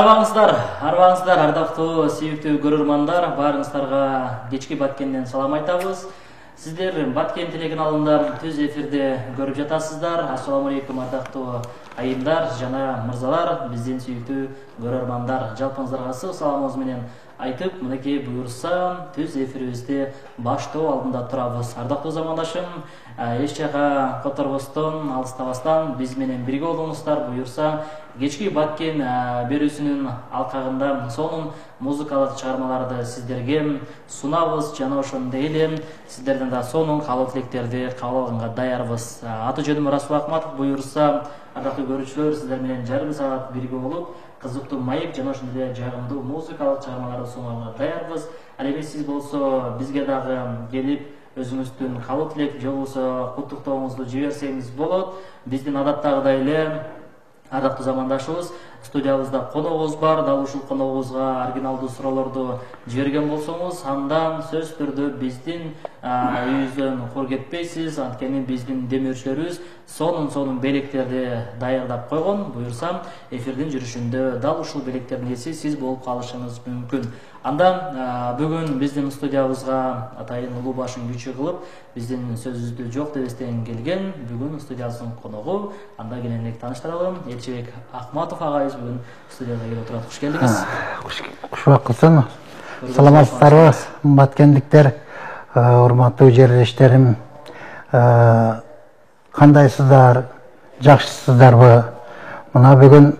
Арбаңыздар, ардактуу сүйүктүү көрөрмандар, баарыңыздарга кечки Баткенден салам айтабыз. Сиздер Баткен телеканалында түз эфирде көрүп жатасыздар. Ассаламу алейкум ардактуу айымдар жана мырзалар, биздин сүйүктүү көрөрмандар. Жалпыңыздарга саламыңыз менен айтып, мынакей буюрса түз эфирибизди баштоо алдында турабыз. Ардактуу замандашым, эч жака которбостон, алыстабастан биз менен бирге болуңуздар. Буюрса кечки Баткен берүүсүнүн алкагында сонун музыкалык чыгармаларды сиздерге сунабыз жана ошондой эле сиздерден да сонун каалоо тилектерди кабыл алганга даярбыз. Аты жөнүм Расул Акматов. Буюрса ардактуу көрүүчүлөр, сиздер менен жарым саат бирге болуп кызыктуу маек жана ошондой эле жагымдуу музыкалык чыгармаларды сунганга даярбыз. Ал эми сиз болсо бизге дагы келип өзүңүздүн каалоо тилек же болбосо куттуктооңузду жиберсеңиз болот. Биздин адаттагыдай эле ардактуу замандашыбыз студиябызда коногубуз бар. Дал ушул коногубузга оригиналдуу суроолорду жиберген болсоңуз, андан сөзсүз түрдө биздин үйүбүздөн кур кетпейсиз. Анткени биздин демөөрчүлөрүбүз сонун белектерди даярдап койгон. Буюрса эфирдин жүрүшүндө дал ушул белектердин ээси сиз болуп калышыңыз мүмкүн. Андан бүгүн биздин студиябызга атайын улуу башын күчү кылып, биздин сөзүбүздү жок дебестен келген бүгүн студиябыздын коногу. Анда кененирээк тааныштыралым. Элчебек Акматов агайыбыз бүгүн студияда келип отурат. Куш келдиңиз. Кушбак кылсын. Саламатсыздарбы, баткендиктер, урматтуу жерлештерим. Кандайсыздар? Жакшысыздарбы? Мына бүгүн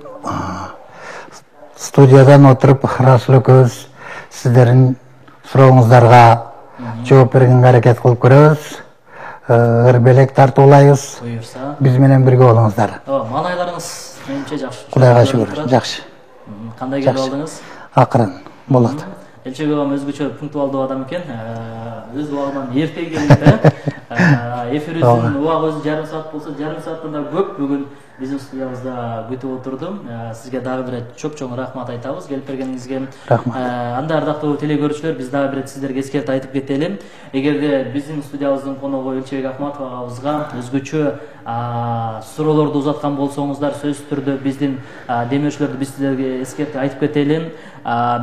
студиядан отуруп Расул экөөбүз сиздердин сурооңуздарга жооп бергенге аракет кылып көрөбүз. Ырбелек тартуулайбыз. Буюрса Биз менен бирге болуңуздар. Маанайларыңыз менимче жакшы. Кудайга шүгүр, жакшы. Кандай келип алдыңыз? Акырын болот. Элчебек агам өзгөчө пунктуалдуу адам экен. Өз убагынан эрте келди. Эфирибиздин убагы өзү жарым саат болсо, жарым сааттан да көп бүгүн биздин студиябызда күтүп отурдум. Сизге дагы бир чоң рахмат айтабыз келип бергениңизге. Рахмат. Анда ардактуу телекөрүүчүлөр, биз дагы бир сиздерге эскертип айтып кетели. Эгерде биздин студиябыздын коногу Элчебек Акматов агабызга өзгөчө суроолорду узаткан болсоңуздар, сөзсүз түрдө биздин демөөрчүлөрдү биз сиздерге эскертип айтып кетели.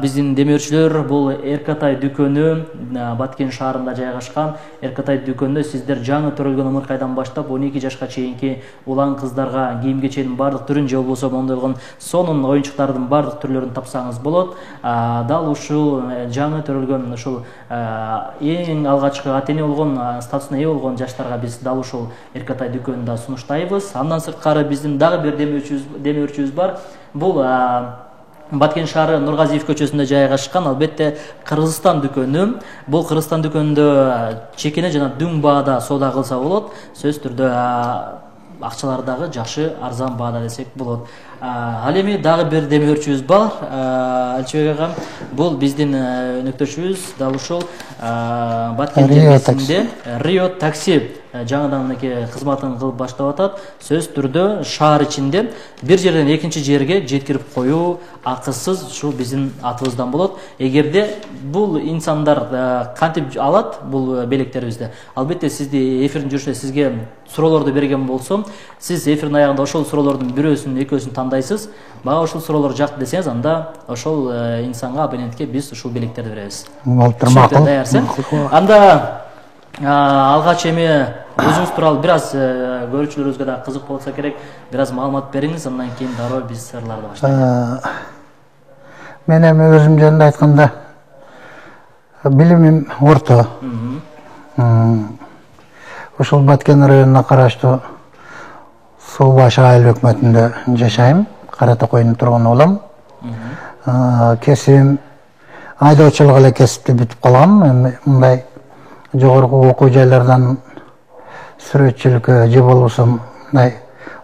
Биздин демөөрчүлөр бул Эркатай дүкөнү, Баткен шаарында жайгашкан Эркатай дүкөнүндө сиздер жаңы төрөлгөн ымыркайдан баштап 12 жашка чейинки улан кыздарга кийим кеченин бардык түрүн же болбосо мондолгон сонун оюнчуктардын бардык түрлөрүн тапсаңыз болот. Дал ушул жаңы төрөлгөн ушул эң алгачкы ата-эне болгон, статусуна ээ болгон жаштарга биз дал ушул Эркатай дүкөнүндө сунуштайбыз. Андан сырткары биздин дагы бир демөөрчүбүз бар. Бул Баткен шаары Нургазиев көчөсүндө жайгашкан, албетте Кыргызстан дүкөнү. Бул Кыргызстан дүкөнүндө чекене жана дүң баада соода кылса болот. Сөзсүз түрдө акчалары дагы жакшы, арзан баада десек болот. Ал эми дагы бир демөөрчүбүз бар. Элчебек агам, бул биздин өнөктөшүбүз, дал ушул Баткен жересинде Рио такси жаңыдан мынакей кызматын кылып баштап атат. Сөз түрдө шаар ичинде бир жерден экинчи жерге жеткирип коюу акысыз ушул биздин атыбыздан болот. Эгерде бул инсандар кантип алат бул белектерибизди, албетте сизди эфирдин жүрүшүндө сизге суроолорду берген болсом, сиз эфирдин аягында ошол суроолордун бирөөсүн, экөөсүн тандайсыз. Мага ошол суроолор жакты десеңиз, анда ошол инсанга, абонентке биз ушул белектерди беребиз. Болуптур, макул. Анда алгач эми өзүңүз тууралуу бир аз көрүүчүлөрүбүзгө да кызык болсо керек, бир аз маалымат бериңиз, андан кийин дароо биз сырларды баштайбыз. Мен эми өзүм жөнүндө айтканда, билимим орто. Ушул Баткен районуна караштуу Суу Башы айыл өкмөтүндө жашайм. Кара Токойдун тургуну болом. Кесибим айдоочулук эле кесипти бүтүп калгам. Эми мындай жогорку окуу жайлардан сүрөтчүлүккө же болбосо мындай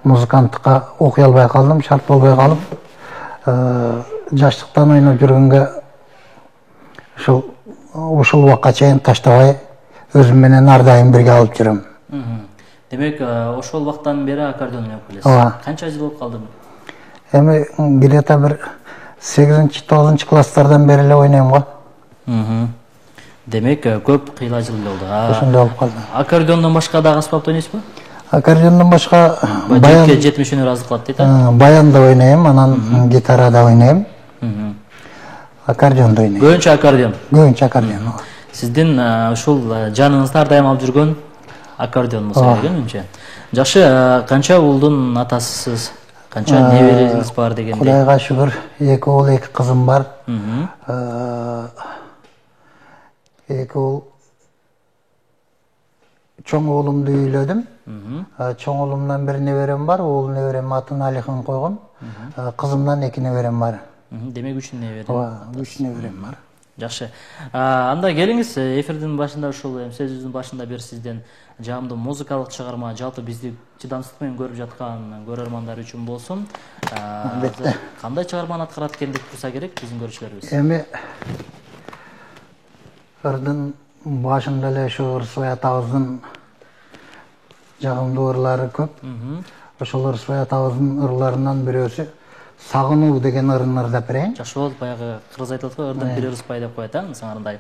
музыканттыкка окуй албай калдым, шарт болбой калып, жаштыктан ойноп жүргөнгө ушул убакка чейин таштабай өзүм менен ар дайым бирге алып жүрөм. Демек, ошол убактан бери аккордеон ойноп келесиз. Канча жыл болуп калды? Эми где-то бир 8-9 класстардан бери эле ойнойм го. Демек, көп кыйла жыл болду. Ошондой болуп калды. Аккордеондон башка дагы аспапты ойнойсузбу? Аккордеондон башка баян жетимиш өнөр азык кылат дейт. Баян да ойнойм, анан гитара да ойнойм. Аккордеонду ойнойт. Көбүнчө аккордеон. Көбүнчө аккордеон. Сиздин ушул жаныңызда ар дайым алып жүргөн аккордеон болсо керек менимче. Жакшы, канча уулдун атасысыз? Канча небереңиз бар дегенде? Кудайга шүгүр, 2 уул, 2 кызым бар. 2 уул чоң уулумду үйлөдүм. Чоң уулумдан 1 неберем бар, уул неберем атын Алихан койгом. Кызымдан 2 неберем бар. Демек 3 неберем. 3 неберем бар. Жакшы. Анда келиңиз, эфирдин башында ушул сөзүбүздүн башында бир сизден жамдуу музыкалык чыгарма, жалпы бизди чыдамсыздык менен көрүп жаткан көрөрмандар үчүн болсун. Албетте. Кандай чыгарманы аткарат экен деп турса керек биздин көрүүчүлөрүбүз? Эми ырдын башында эле ушу Ырсыбай атабыздын жагымдуу ырлары көп. Ошол Ырсыбай атабыздын ырларынан бирөөсү Сагынуу деген ырын ырдап берейин. Жакшы болот, баягы кыргыз айтат го, ырдын бири Ырсыбай деп коет, мисаңарындай.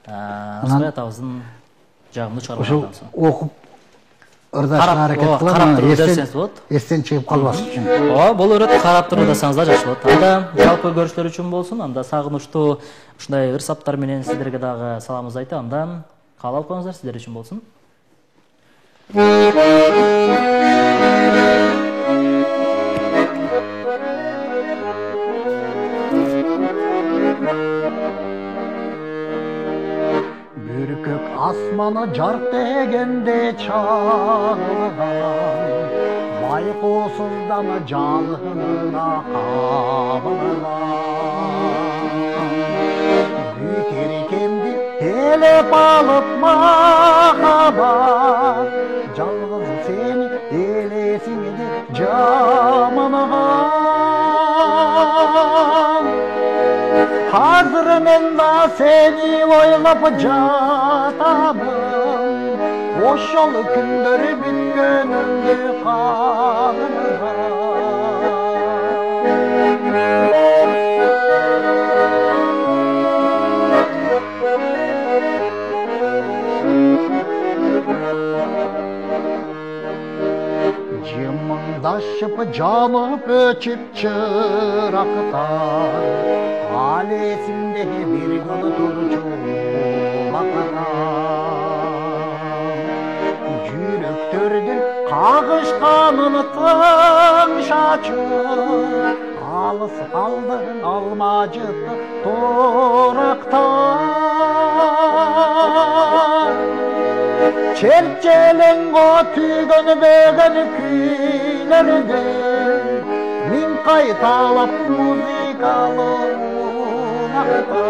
Ырсыбай атабыздын жагымдуу чыгармаларынан. Ошол окуп ырдашка аракет кылам, эстен чыгып калбас үчүн. Боло берет, карап туруп ырдасаңыз да жакшы болот. Анда жалпы көрүүчүлөр үчүн болсун, анда сагынычтуу ушундай ырсаптар менен сиздерге дагы саламыбызды айтып, андан каалап коюңуздар, сиздер үчүн болсун. Бүркөк асманы жарк дегенде чагылган, байкоосуздан жалынына кабылган. Бүтер экенди элеп алып махабат, жалгыз сени элесиңди жаманган. Hazır men da seni oylap jatamın, Oşol күндөр бүткөнүмдү kalgılan. Жымыңдашып жанып өчүп чырактар, ал эсимде бир күнү турчу бактар. Жүрөктөрдүн кагышканын тың шачып, алыс калдың алма жыты турактар. Çerçelengo tügön bögön küylerde, min kaytalap muzikalı unakta.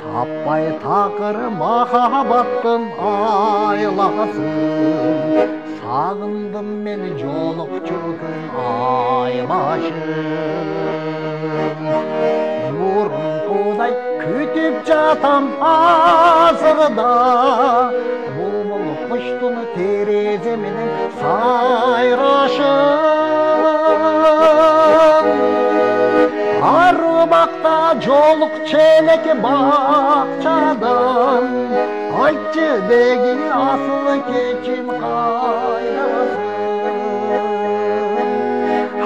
Tappay takır mahabattın aylasın, Sağındım men jolukçu gün ay başım. Burunkuday kütüp jatam asırda, Bulbul kuştun tereze menen sayraşım. Arubakta joluk çelek bakçadan, Aytçı degi asıl keçim kaynasın.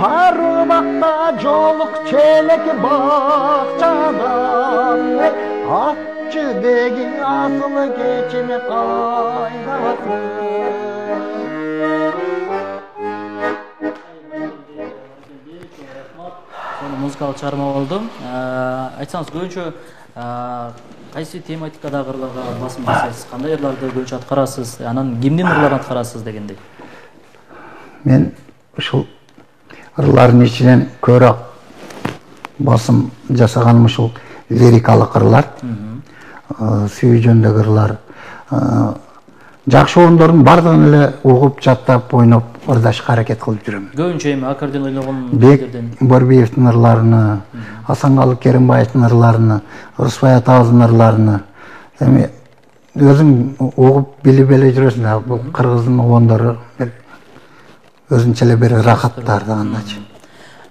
Arubakta joluk çelek bakçadan, Aytçı degi asıl keçim kaynasın. Музыкалык чыгарма болду. Айтсаңыз, көбүнчө кайсы тематикадагы ырларга басым жасайсыз? Кандай ырларды көбүнчө аткарасыз? Анан кимдин ырларын аткарасыз дегендей? Мен ушул ырлардын ичинен көбүрөөк басым жасаганым ушул лирикалык ырлар, сүйүү жөнүндөгү ырлар. Жакшы орундордун бардыгын эле угуп, жаттап, ойноп, ырдашка аракет кылып жүрөм. Көбүнчө эми аккордеон ойногон Бек Борбиевдин ырларыны, Асанкалы Керимбаевдин ырларыны, Ырсыбай атабыздын ырларыны эми өзүң угуп билип эле жүрөсүң. Бул кыргыздын угундору өзүнчө эле бир рахаттар дагандачы.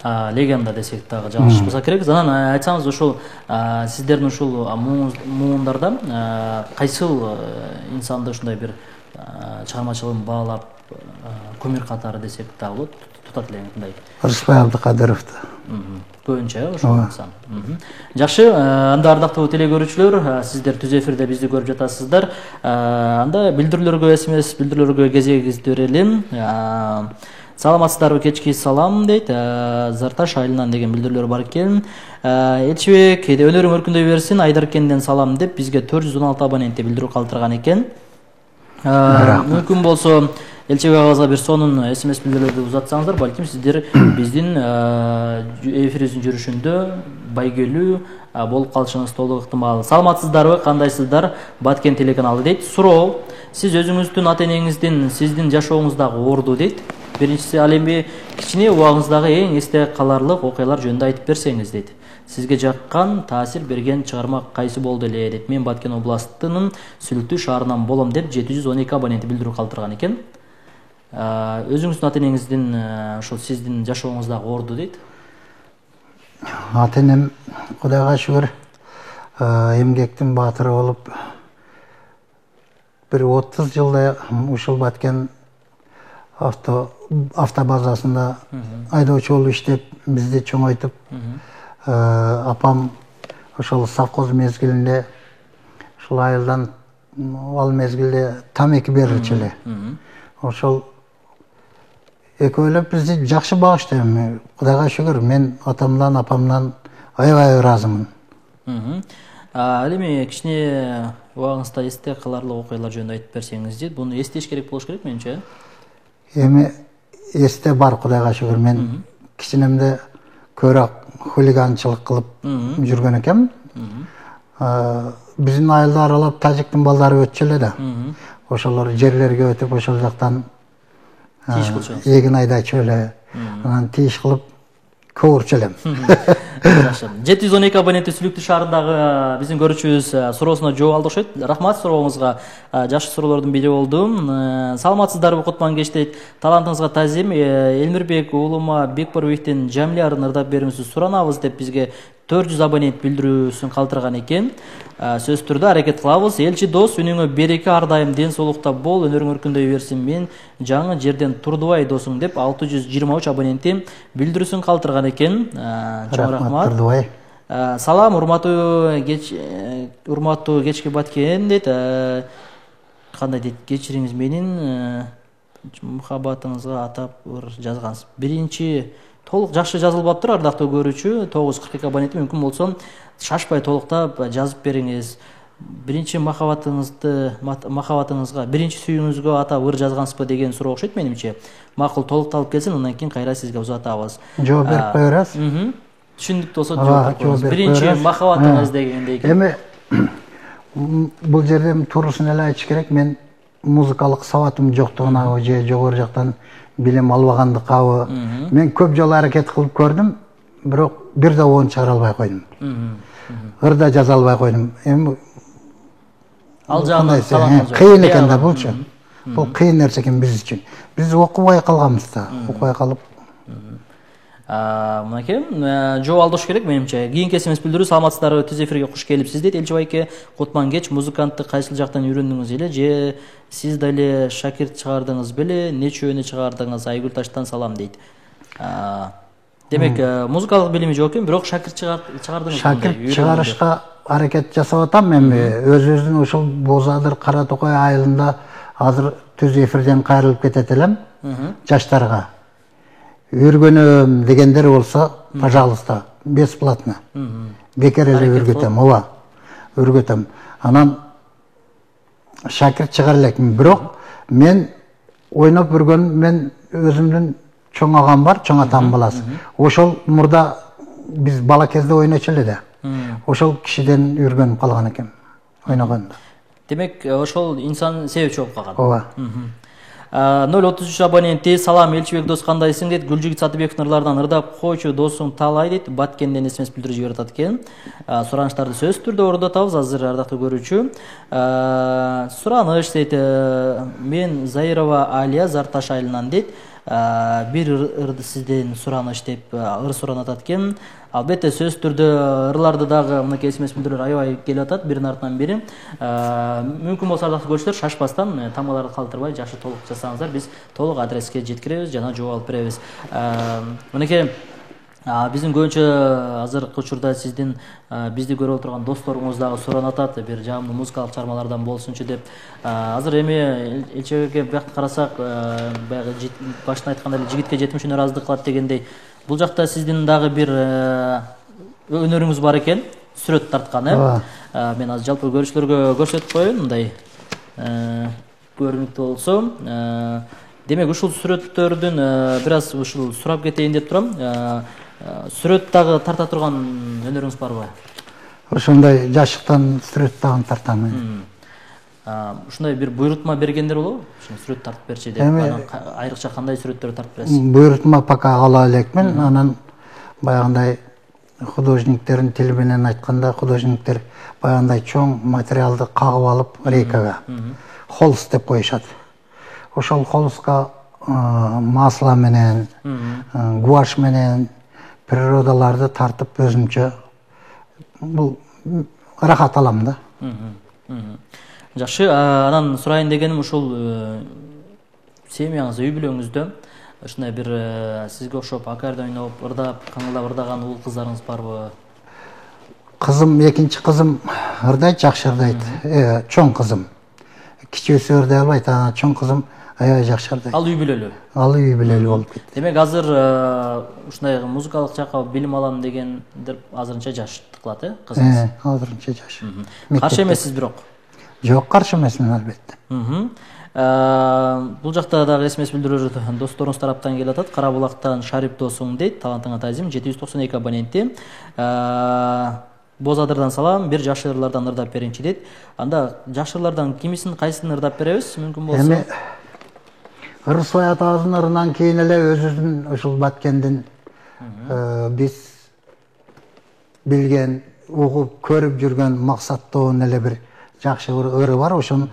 легенда десек дагы жалгышпаса керек. Анан айтсаңыз ушул сиздердин ушул муундарда кайсыл инсанды ушундай бир чыгармачылыгын баалап кумир катары десек дагы болот, тутат элең мындай. Рыспай Абдыкадыровду. Көбүнчө ошол инсан. Жакшы, анда ардактуу теле көрүүчүлөр, сиздер түз эфирде бизди көрүп жатасыздар. Анда билдирүүлөргө СМС билдирүүлөргө кезегибизди берели. Саламатсыздарбы, кечки салам дейт. Зарташ айылынан деген билдирүүлөр бар экен. Элчибек, өнөрүң өркүндөй берсин, Айдаркенден салам деп бизге 416 абонентте билдирүү калтырган экен. Мүмкүн болсо Элчибек агабызга бир сонун СМС билдирүүлөрдү узатсаңыздар, балким сиздер биздин эфирибиздин жүрүшүндө байгелүү болуп калышыңыз толук ыктымал. Саламатсыздарбы, кандайсыздар? Баткен телеканалы дейт. Суроо, сиз өзүңүздүн ата-энеңиздин сиздин жашооңуздагы орду дейт. Биринчиси, ал эми кичине убагыңыздагы эң эсте каларлык окуялар жөнүндө айтып берсеңиз дейт. Сизге жаккан, таасир берген чыгарма кайсы болду эле дейт. Мен Баткен областынын Сүлүктүү шаарынан болом деп 712 абоненти билдирүү калтырган экен. Өзүңүздүн ата-энеңиздин ошол сиздин жашооңуздагы орду дейт. Ата-энем Кудайга шүгүр эмгектин баатыры болуп, бир 30 жылдай ушул Баткен автобазасында айдоочу болуп иштеп, бизди чоңойтуп, апам ошол совхоз мезгилинде, ушул айылдан ал мезгилде тамеки берчү эле. Ошол экөөлөп бизди жакшы багыштайм. Кудайга шүгүр, мен атамдан, апамдан аябай ыраазымын. Ал эми кичине убагыңызда эсте каларлык окуялар жөнүндө айтып берсеңиз дейт. Буну эстеш керек болуш керек менимче. Эми эсте бар, Кудайга шүгүр. Мен кичинемде көрөк хулиганчылык кылып жүргөн экенмин. Биздин айылды аралап тажиктин балдары өтчү эле да. Ошолор жерлерге өтүп, ошол жактан эгин айдачу эле. Анан тийиш кылып көөрчү элем. 712 абоненти Сүлүктүү шаарындагы биздин көрүүчүбүз суроосуна жооп алды окшойт. Рахмат сурооңузга. Жакшы суроолордун бири болду. Саламатсыздарбы, Кутман кеч дейт. Талантыңызга тазим. Элмирбек уулума Бекборовдун Жамиле арын ырдап берүүсүн суранабыз деп бизге 400 абонент билдирүүсүн калтырган экен. Сөз түрдө аракет кылабыз. Элчи дос, үнүңө береке, ар дайым ден соолукта бол, өнөрүң өркүндөй берсин. Мен жаңы жерден Турдубай досуң деп 623 абоненти билдирүүсүн калтырган экен. Рахмат Турдубай. Салам, урматтуу кечки Баткен дейт. Кандай дейт? Кечириңиз, менин мухаббатыңызга атап жазгансыз. Биринчи толук жакшы жазылбаптыр, ардактуу көрүүчү. 942 абоненти, мүмкүн болсо шашпай толуктап жазып бериңиз. Биринчи махаббатыңызга, биринчи сүйүүңүзгө атап жазгансызбы деген суроо окшойт менимче. Макул, толукталып келсин, андан кийин кайра сизге узатабыз. Жооп берип кое бересиз? Түшүндүктүү болсо жооп берип. Биринчи махаббатыңыз дегендей экен. Эми бул жерде туруусун эле айтыш керек. Мен музыкалык сабатым жоктугуна же жогору жактан билим албагандыкабы, мен көп жолу аракет кылып көрдүм, бирок бир да оон чыгара албай койдум. Ырда жаза албай койдум. Эми ал жагынан кыйын экен да булчу. Бул кыйын нерсе экен биз үчүн. Биз окубай калганбыз да, окубай калып. Мынакей, жооп алдыш керек менимче. Кийинки СМС билдирүү, саламатсыздарбы, түз эфирге куш келипсиз дейт. Элчи байке, Кутман кеч, музыкантты кайсыл жактан үйрөндүңүз эле, же сиз деле шакирт чыгардыңыз беле, нечөөнү чыгардыңыз? Айгүл Таштан салам дейт. Демек, музыкалык билими жок экен, бирок шакирт чыгардыңыз. Шакирт чыгарышка аракет жасап атам мен. Өзүбүздүн ушул Бозадыр, Кара Токой айылында азыр түз эфирден кайрылып кетет элем жаштарга. Үйргөнөм дегендер болсо, пожалуйста, бесплатно. Бекер эле үйрөтөм, ооба. Үйрөтөм. Анан шакирт чыгара элекмин, бирок мен ойноп жүргөн, мен өзүмдүн чоң агам бар, чоң атам баласы. Ошол мурда биз бала кезде ойночу эле да. Ошол кишиден үйрөнүп калган экен, ойногондо. Демек, ошол инсан себепчи болуп калган. Ооба. 033 абоненти, салам Элчибек дос, кандайсың дейт. Гүлжигит Сатыбеков ырдардан ырдап койчу досуң талай дейт. Баткенден СМС билдирүү жиберип атат экен. Сураныштарды сөз түрдө ордотабыз, азыр ардактуу көрүүчү. Сураныш дейт. Мен Заирова Алия Зарташ айылынан дейт. бир ырды сизден сураныш деп ыр суранат экен. Албетте сөзсүз түрдө ырларды дагы мынакей смс билдирүүлөр аябай келип атат биринин артынан бири. Мүмкүн болсо ардактуу көрүүчүлөр шашпастан тамгаларды калтырбай жакшы толук жасаңыздар, биз толук адреске жеткиребиз жана жооп алып беребиз. Мынакей биздин көбүнчө азыркы учурда сиздин бизди көрүп отурган досторуңуз дагы суранат атат, бир жагымдуу музыкалык чыгармалардан болсунчу деп. Азыр эми Элчебекке бияк карасак, баягы башында айткандай эле жигитке жетимиш өнөр аздык кылат дегендей, бул жакта сиздин дагы бир өнөрүңүз бар экен, сүрөт тарткан, мен азыр жалпы көрүүчүлөргө көрсөтүп коеюн, мындай көрүнүктүү болсо. Демек ушул сүрөттөрдүн бир аз ушул сурап кетейин деп турам. Сүрөт дагы тарта турган өнөрүңүз барбы? Ошондой жашыктан сүрөт дагы тартам. Ушундай бир буйрутма бергендер болобу? Ушул сүрөт тартып берчи деп. Айрыкча кандай сүрөттөрдү тартып бересиз? Буйрутма пока ала элекмин. Анан баягындай художниктердин тили менен айтканда, художниктер баягындай чоң материалды кагып алып рейкага холст деп коюшат. Ошол холстка масло менен, гуашь менен природаларды тартып өзүмчө бул рахат алам да. Жакшы, анан сурайын дегеним ушул семьяңызда, үй бүлөңүздө ушундай бир сизге окшоп аккордеон ойноп, ырдап, каңгылдап ырдаган уул кыздарыңыз барбы? Кызым, экинчи кызым ырдайт, жакшы ырдайт. Чоң кызым. Кичүүсү ырдай албайт, чоң кызым аябай жакшы ырдайт. Ал үй бүлөлүү? Ал үй бүлөлүү болуп кетти. Демек азыр ушундай музыкалык жакка билим алам дегендер азырынча жаштык кылат, кызыңыз? Азырынча жаш. Каршы эмессиз бирок? Жок, каршы эмесмин албетте. Бул жакта дагы смс билдирүүлөр досторуңуз тараптан келип атат. Кара булактан Шарип досуң дейт, талантыңа таазим, 792 абоненти. Боз Адырдан салам, бир жакшы ырлардан ырдап бериңчи дейт. Анда жакшы ырлардан кимисин, кайсысын ырдап беребиз, мүмкүн болсо? Эми Ырысбай атабыздын ырынан кийин эле өзүбүздүн ушул Баткендин биз билген, угуп, көрүп жүргөн максаттоон эле бир жакшы ыры бар. Ошонун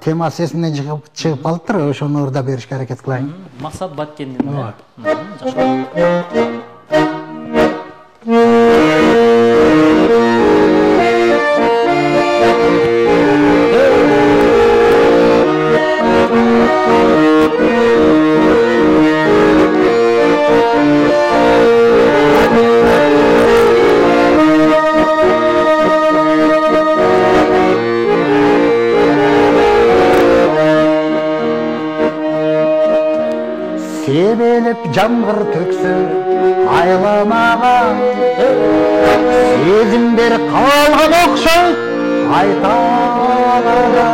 темасы эсимден чыгып калыптыр, ошону ырдап беришке аракет кылайын. Максат Баткендин. Жакшы. Себелеп жамгыр төксө айламага, сезимдер калган окшойт айталарда.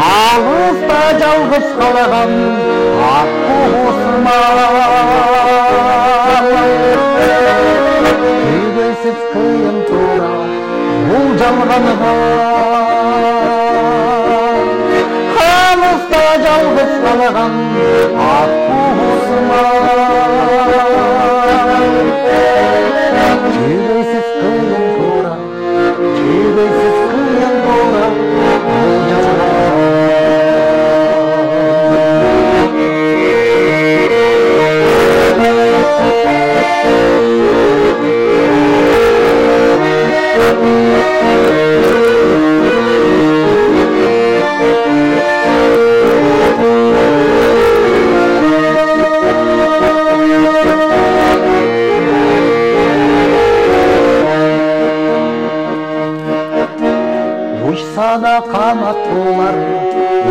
Алыста жалгыз калган ак куусума, күбөсүз кыйын туура бул жалганга. Жалгыз калган ак куусума, күбөсүз кыйын туура, күбөсүз кыйын туура бул жалганга. Sana kanatlılar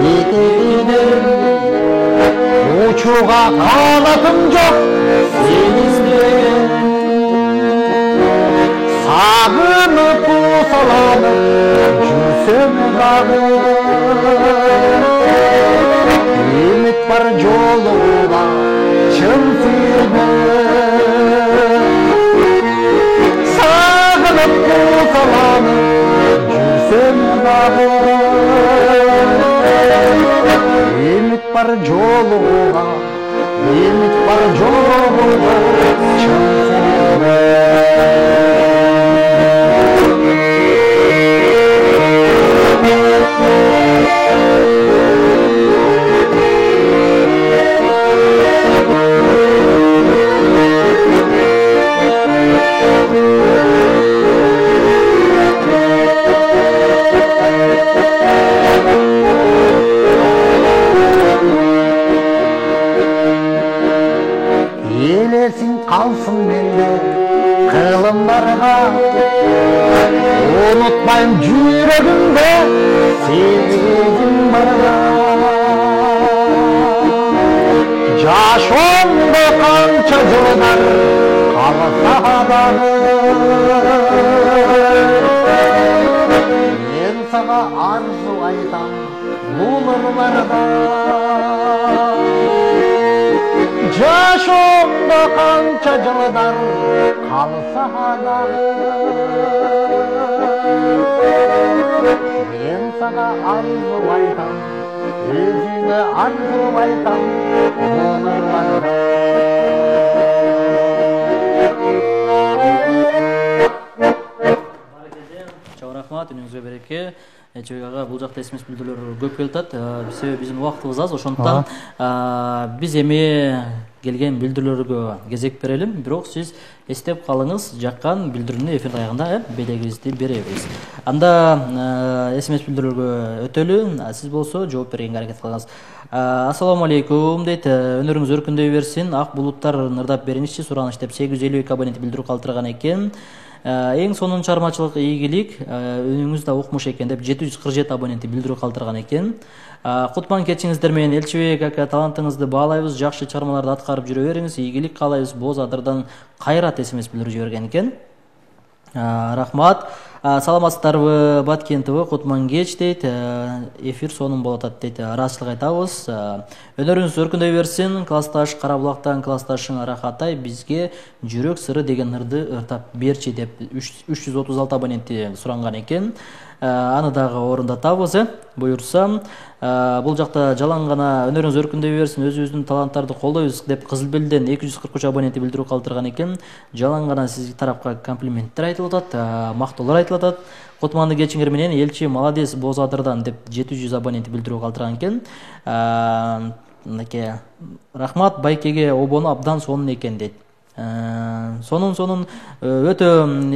yeteğine, uçuğa kanatım yok seni izleyen. Sağınıp usalanıp жүrsем дағы, ümit var жолуға чын сүйме. Sağınıp usalanıp жүрсем дағы, ümit var жолуға, ümit var жолуға чын сүйме. yüreğimde sevgim barda Yaşımda kança yıllar kalsa da Ben sana arzu aytam bulurlarda Yaşımda kança yıllar kalsa da Ben sana arzu aytam Özüne arzu aytam bulurlarda Чоң рахмат, үнүңүзгө береке. Чебек ага, бул жакта смс билдирүүлөр көп келип атат. Себеби биздин убактыбыз аз, ошондуктан биз эми келген билдирүүлөргө кезек берелим. Бирок сиз эстеп калыңыз, жаккан билдирүүнү эфир аягында белегибизди беребиз. Анда смс билдирүүлөргө өтөлү. Сиз болсо жооп бергенге аракет кылыңыз. Ассаламу алейкум дейт. Өнөрүңүз өркүндөй берсин. Ак булуттар нырдап бериңизчи, сураныч деп 852 абонент билдирүү калтырган экен. Эң сонун чармачылык ийгилик, үнүңүз да укмуш экен деп 747 абоненти билдирүү калтырган экен. Кутман кечиңиздер менен Элчибек ака, талантыңызды баалайбыз, жакшы чармаларды аткарып жүрө бериңиз, ийгилик каалайбыз. Боз Адырдан Кайрат смс билдирүү жиберген экен. Рахмат. Саламатсыздарбы, Баткентова, Кутман кеч дейт. Эфир сонун болот атат дейт. Ыраазычылык айтабыз. Өнөрүңүз өркүндөй берсин. Классташ Карабулактан классташың Рахатай бизге жүрөк сыры деген ырды ыртап берчи деп 336 абоненти суранган экен. Аны дагы орундатабыз, буюрса. Бул жакта жалаң гана өнөрүңүз өркүндөй берсин, өзүбүздүн таланттарды колдойбуз деп Кызыл Белден 243 абоненти билдирүү калтырган экен. Жалаң гана сиздин тарапка комплименттер айтылып атат, мактоолор айтылып атат. Кутманды кечиңер менен Элчи молодец Боз Адырдан деп 700 абоненти билдирүү калтырган экен. Мынакей рахмат, Байкеге обону абдан сонун экен дейт. Сонун өтө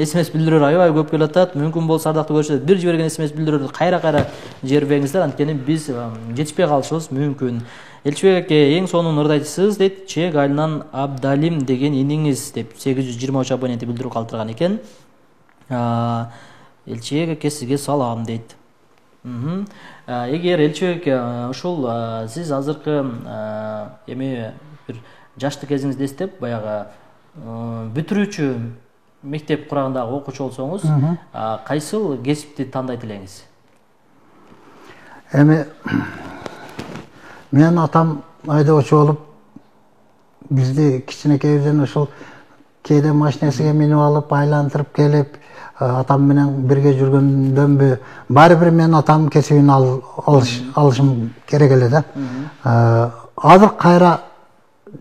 смс билдирүүлөр аябай көп келип атат. Мүмкүн болсо ардактуу көрүүчүлөр бир жиберген смс билдирүүлөрдү кайра жибербеңиздер, анткени биз жетишпей калышыбыз мүмкүн. Элчибек аке, эң сонун ырды айтасыз дейт. Чек айылынан Абдалим деген иниңиз деп 823 абоненти билдирүү калтырган экен. Элчибек аке, сизге салам дейт. Эгер Элчибек ушул сиз азыркы эми бир жаштык кезиңизди эстеп, баягы бүтүрүүчү мектеп курагындагы окуучу болсоңуз, кайсыл кесипти тандайт элеңиз? Эми мен атам айдоочу болуп, бизди кичинекейден ушул кээде машинесине минип алып, айлантырып келип, атам менен бирге жүргөндөнбү, баары бир мен атам кесибин алышым керек эле да. Азыр кайра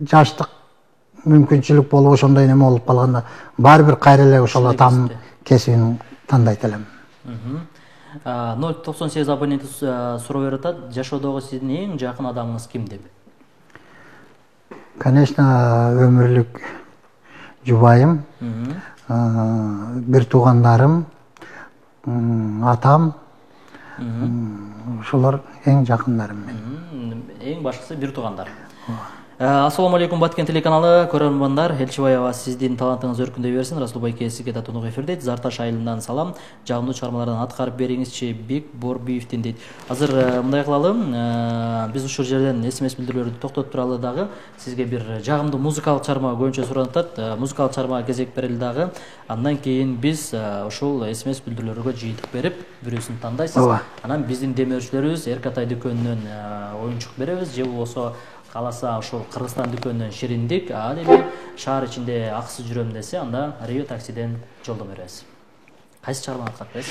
жаштык мүмкүнчүлүк болуп ошондой неме болуп калганда баары бир кайра эле ошол атам кесибин тандайт элем. 098 абоненти суроо берип атат. Жашоодогу сиздин эң жакын адамыңыз ким деп? Конечно, өмүрлүк жубайым, бир туугандарым, атам, ошолор эң жакындарым мен. Эң башкысы бир туугандар. Ассаламу алейкум, Баткен телеканалы көрөрмандар. Элчибаева, сиздин талантыңыз өркүндөй берсин. Расул байке, сизге да тунук эфирдейт. Зарташ айылынан салам. Жагымдуу чармалардан аткарып бериңизчи, Бек Борбиевдин дейт. Азыр мындай кылалы, биз ушул жерден смс билдирүүлөрдү токтотуп туралы дагы. Сизге бир жагымдуу музыкалык чарма көбүнчө суранып атат. Музыкалык чармага кезек берели дагы. Андан кийин биз ушул смс билдирүүлөргө жыйынтык берип, бирөөсүн тандайсыз. Анан биздин демөөрчүлөрүбүз Эркатай дүкөнүнөн оюнчук беребиз, же болбосо каласа ошол Кыргызстан дүкөнүнөн шириндик, ал эми шаар ичинде акысыз жүрөм десе, анда Рио таксиден жолдо беребиз. Кайсы чыгарманы аткарып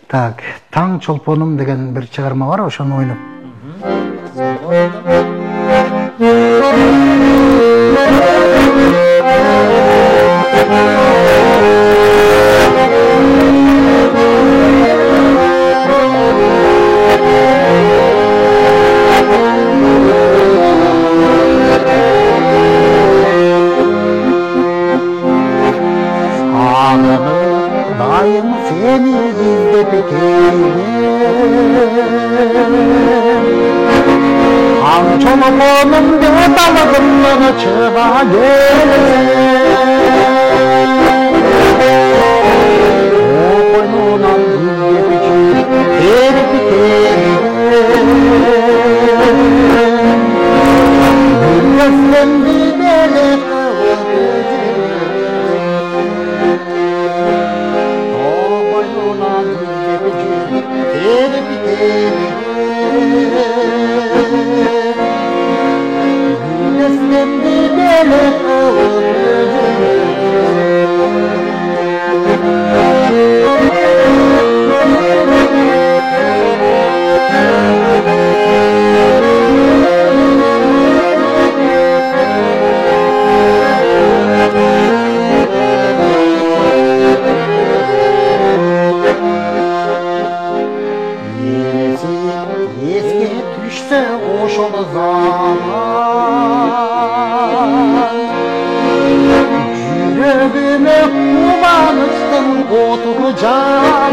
Так, Таң чолпонум деген бир чыгарма бар, ошону ойноп. Çolumum dalımdan çığa O koynundan yüzge biçir ошол zaman Yüreğime kullanıştın otuğu canan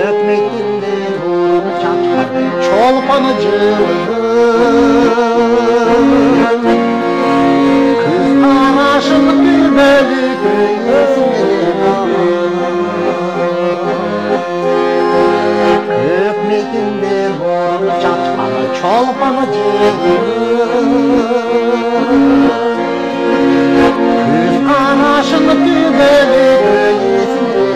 Öpmekinde doğru çatlar çolpanı cılgın Kız araşın dübeli göğesine Öpmekinde doğru çatlar çolpanı cılgın Kız araşın dübeli göğesine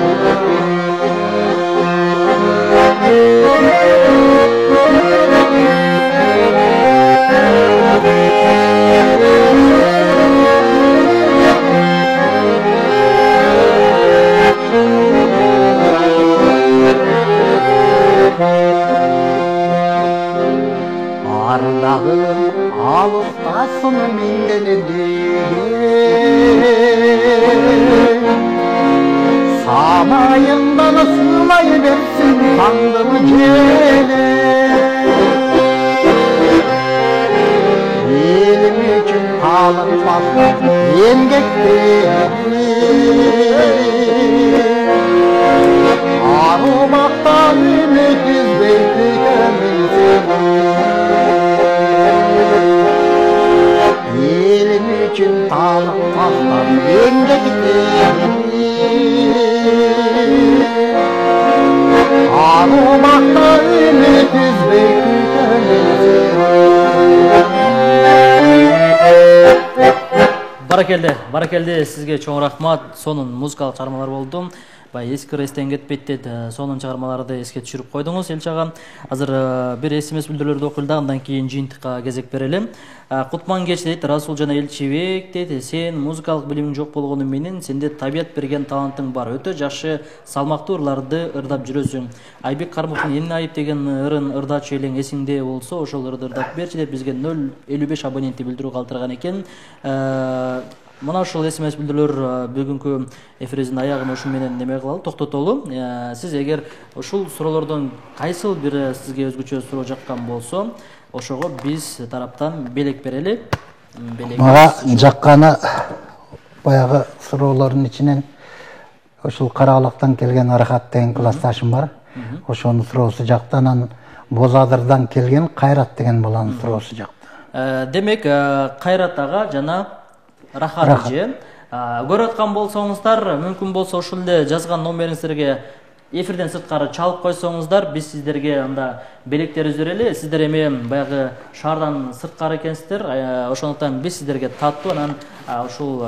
Ardağı alıptasın menden Samayından sığlayıversin sandımı cele Elim için kalınmaz engekleri Arımaktan ümit üzbey tükenilsin Elim için kalınmazdan engekleri Arımakta ümit üzbey Barakelде сизге чоң рахмат. Сонун музыкалык чыгармалар болду. Бай эски эстен кетпейт деп сонун чыгармаларды эске түшүрүп койдуңуз, Элчи ага. Азыр бир СМС билдирүүлөрдү окуйлда, андан кийин жыйынтыкка кезек берели. Кутман кеч дейт, Расул жана Элчибек дейт, сен музыкалык билимиң жок болгону менен сенде табият берген талантың бар. Өтө жакшы салмактуу ырларды ырдап жүрөсүң. Айбек Кармовдун Эмне айып деген ырын ырдачу элең эсиңде болсо, ошол ырды ырдап берчи деп бизге 055 абоненти билдирүү калтырган экен. Мына ушул СМС билдирүүлөр бүгүнкү эфирибиздин аягын ушу менен неме кылалы, токтотолу. Сиз эгер ушул суроолордон кайсыл бири сизге өзгөчө суроо жаккан болсо, ошого биз тараптан белек берели. Мага жакканы баягы суроолордун ичинен ушул Караалактан келген Арахат деген классташым бар. Ошонун суроосу жакты, анан Бозадырдан келген Кайрат деген баланын суроосу жакты. Демек, Кайрат ага жана Рахат же көрүп аткан болсоңуздар, мүмкүн болсо ушул эле жазган номериңиздерге эфирден сырткары чалып койсоңуздар, биз сиздерге анда белектерди берели. Сиздер эми баягы шаардан сырткары экенсиздер, ошондуктан биз сиздерге таттуу анан ушул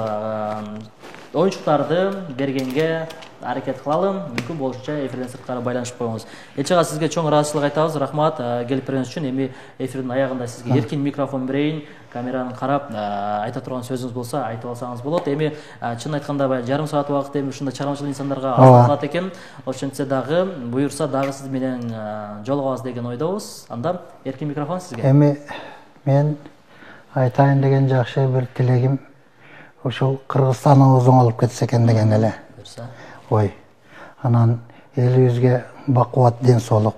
оюнчуктарды бергенге аракет кылалы. Мүмкүн болушунча эфирден сырткары байланышып коюңуз. Элчи ага, сизге чоң ыраазычылык айтабыз. Рахмат келип бергениңиз үчүн. Эми эфирдин аягында сизге эркин микрофон берейин. Камераны карап, айта турган сөзүңүз болсо айтып алсаңыз болот. Эми чын айтканда баягы жарым саат убакыт эми ушундай чармачыл инсандарга аз калат экен. Ошентсе дагы буюрса дагы сиз менен жолугабыз деген ойдобуз. Анда эркин микрофон сизге. Эми мен айтайын деген жакшы бир тилегим ушул Кыргызстаныбыздын алып кетсе экен деген эле. Ой, анан элибизге бакубат ден соолук.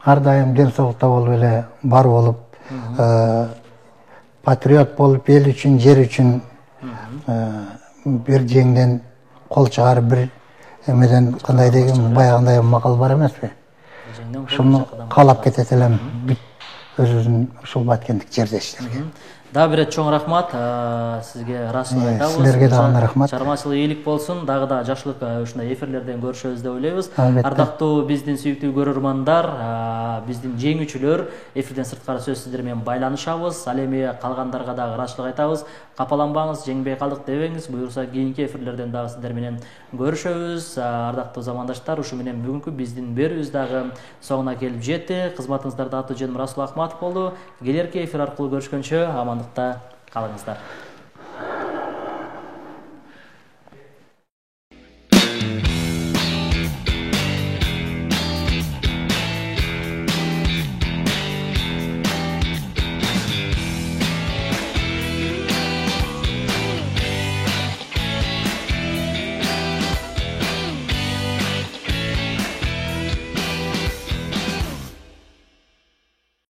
Ар дайым ден соолукта болуп эле бар болуп, патриот болуп, эл үчүн, жер үчүн бир жеңден кол чыгарып, бир эмеден кандай деген баягындай макал бар эмеспи? Ушуну каалап кетет элем өзүбүздүн ушул баткендик жердештерге. Дагы бир чоң рахмат, сизге ыраазычылык айтабыз. Силерге дагы рахмат. Чармачылык ийгилик болсун, дагы да жакшылык ушундай эфирлерден көрүшөбүз деп ойлойбуз. Ардактуу биздин сүйүктүү көрөрмандар, биздин жеңүүчүлөр эфирден сырткары сөз сиздер менен байланышабыз. Ал эми калгандарга дагы ыраазычылык айтабыз. Капаланбаңыз, жеңбей калдык дебеңиз. Буюрса кийинки эфирлерден дагы сиздер менен көрүшөбүз. Ардактуу замандаштар, ушу менен бүгүнкү биздин берүүбүз дагы соңуна келип жетти. Кызматыңыздарда аты жөнүм Расул Ахматов болду. Келерки эфир аркылуу көрүшкөнчө амандыкта калыңыздар.